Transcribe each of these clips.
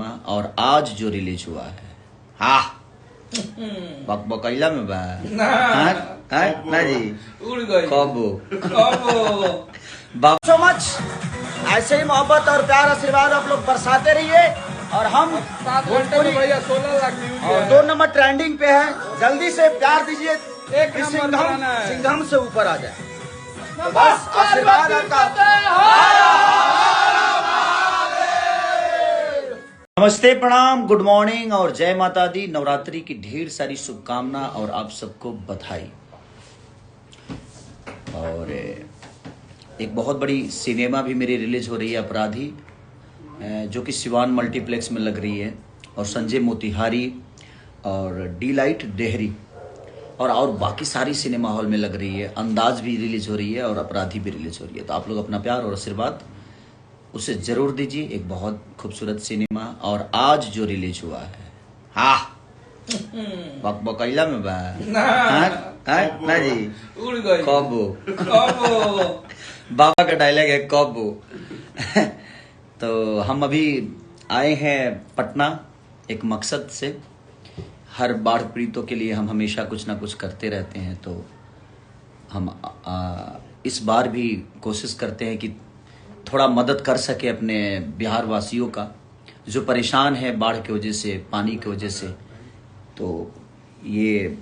और आज जो रिलीज हुआ है बकबकैला में बा ना जी उड़ गई कबो कबो सो मच। ऐसे ही मोहब्बत और प्यार आशीर्वाद आप लोग बरसाते रहिए और हम 7 घंटे में भैया 16 लाख व्यूज और 2 नंबर ट्रेंडिंग पे है। जल्दी से प्यार दीजिए, एक नंबर बनाना है। सिंघम से ऊपर आ जाए। तो बस आशीर्वाद आपका। नमस्ते, प्रणाम, गुड मॉर्निंग और जय माता दी। नवरात्रि की ढेर सारी शुभकामना और आप सबको बधाई। और एक बहुत बड़ी सिनेमा भी मेरी रिलीज हो रही है, अपराधी, जो कि सिवान मल्टीप्लेक्स में लग रही है, और संजय मोतिहारी और डी लाइट डेहरी और बाकी सारी सिनेमा हॉल में लग रही है। अंदाज भी रिलीज हो रही है और अपराधी भी रिलीज हो रही है। तो आप लोग अपना प्यार और आशीर्वाद उसे जरूर दीजिए। एक बहुत खूबसूरत सिनेमा और आज जो रिलीज हुआ है बकबकैला में बा ना जी उड़ गई कबो कबो बाबा का डायलॉग है कबो। तो हम अभी आए हैं पटना एक मकसद से। हर बाढ़ पीड़ितों के लिए हम हमेशा कुछ ना कुछ करते रहते हैं। तो हम इस बार भी कोशिश करते हैं कि थोड़ा मदद कर सके अपने बिहार वासियों का जो परेशान है बाढ़ की वजह से, पानी की वजह से। तो ये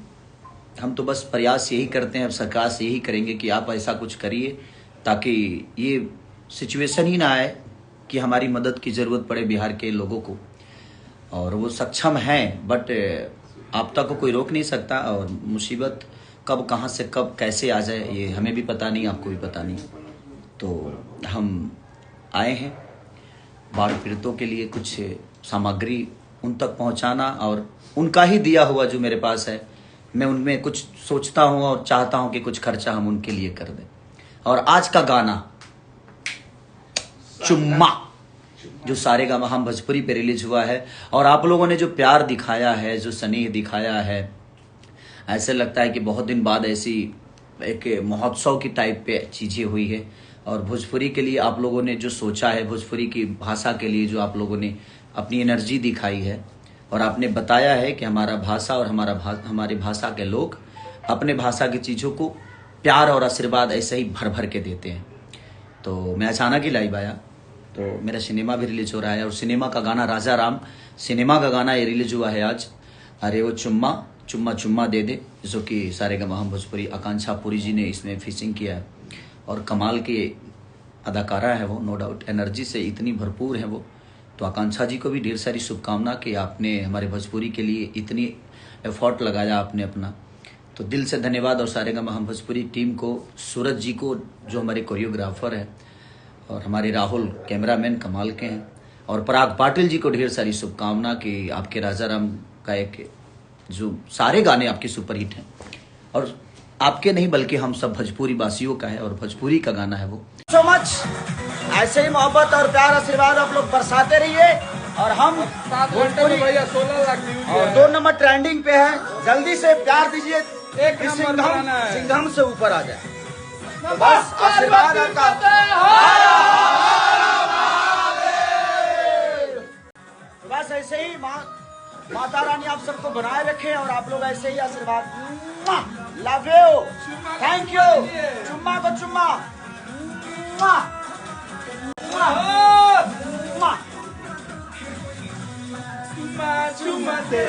हम तो बस प्रयास यही करते हैं, अब सरकार से यही करेंगे कि आप ऐसा कुछ करिए ताकि ये सिचुएशन ही ना आए कि हमारी मदद की ज़रूरत पड़े बिहार के लोगों को। और वो सक्षम हैं, बट आपदा को कोई रोक नहीं सकता और मुसीबत कब कहाँ से कब कैसे आ जाए ये हमें भी पता नहीं, आपको भी पता नहीं। तो हम आए हैं बाढ़ पीड़ितों के लिए कुछ सामग्री उन तक पहुंचाना, और उनका ही दिया हुआ जो मेरे पास है, मैं उनमें कुछ सोचता हूं और चाहता हूं कि कुछ खर्चा हम उनके लिए कर दें। और आज का गाना चुम्मा जो सारेगामा हम भोजपुरी पे रिलीज हुआ है, और आप लोगों ने जो प्यार दिखाया है, जो स्नेह दिखाया है, ऐसे लगता है कि बहुत दिन बाद ऐसी एक महोत्सव की टाइप पे चीज़ें हुई है। और भोजपुरी के लिए आप लोगों ने जो सोचा है, भोजपुरी की भाषा के लिए जो आप लोगों ने अपनी एनर्जी दिखाई है, और आपने बताया है कि हमारा भाषा और हमारी भाषा के लोग अपने भाषा की चीज़ों को प्यार और आशीर्वाद ऐसे ही भर भर के देते हैं। तो मैं अचानक ही लाइव आया, तो मेरा सिनेमा भी रिलीज हो रहा है, और सिनेमा का गाना राजा राम सिनेमा का गाना ये रिलीज हुआ है आज। अरे वो चुम्मा चुम्मा चुम्मा दे दे, जो कि सारेगामा हम भोजपुरी आकांक्षा पुरी जी ने इसमें फिशिंग किया है, और कमाल के अदाकारा है वो, नो डाउट, एनर्जी से इतनी भरपूर है वो। तो आकांक्षा जी को भी ढेर सारी शुभकामना कि आपने हमारे भोजपुरी के लिए इतनी एफर्ट लगाया आपने अपना। तो दिल से धन्यवाद। और सारेगामा हम भोजपुरी टीम को, सूरज जी को जो हमारे कोरियोग्राफर हैं, और हमारे राहुल कैमरामैन कमाल के हैं, और पराग पाटिल जी को ढेर सारी शुभकामना कि आपके राजा राम का एक जो सारे गाने आपके सुपरहिट हैं, और आपके नहीं बल्कि हम सब भोजपुरी वासियों का है, और भोजपुरी का गाना है वो। So much. ऐसे ही मोहब्बत और प्यार आशीर्वाद आप लोग बरसाते रहिए और हम 7 घंटे में भैया 16 लाख व्यूज और 2 नंबर ट्रेंडिंग पे है। जल्दी से प्यार दीजिए, एक नंबर बनाना है। सिंघम से ऊपर आ जाए। तो बस आशीर्वाद आपका। बस ऐसे ही माता रानी आप सबको बनाए रखे, और आप लोग ऐसे ही आशीर्वाद। Love you, thank you. चुम्मा को चुम्मा। चुम्मा चुम्मा दे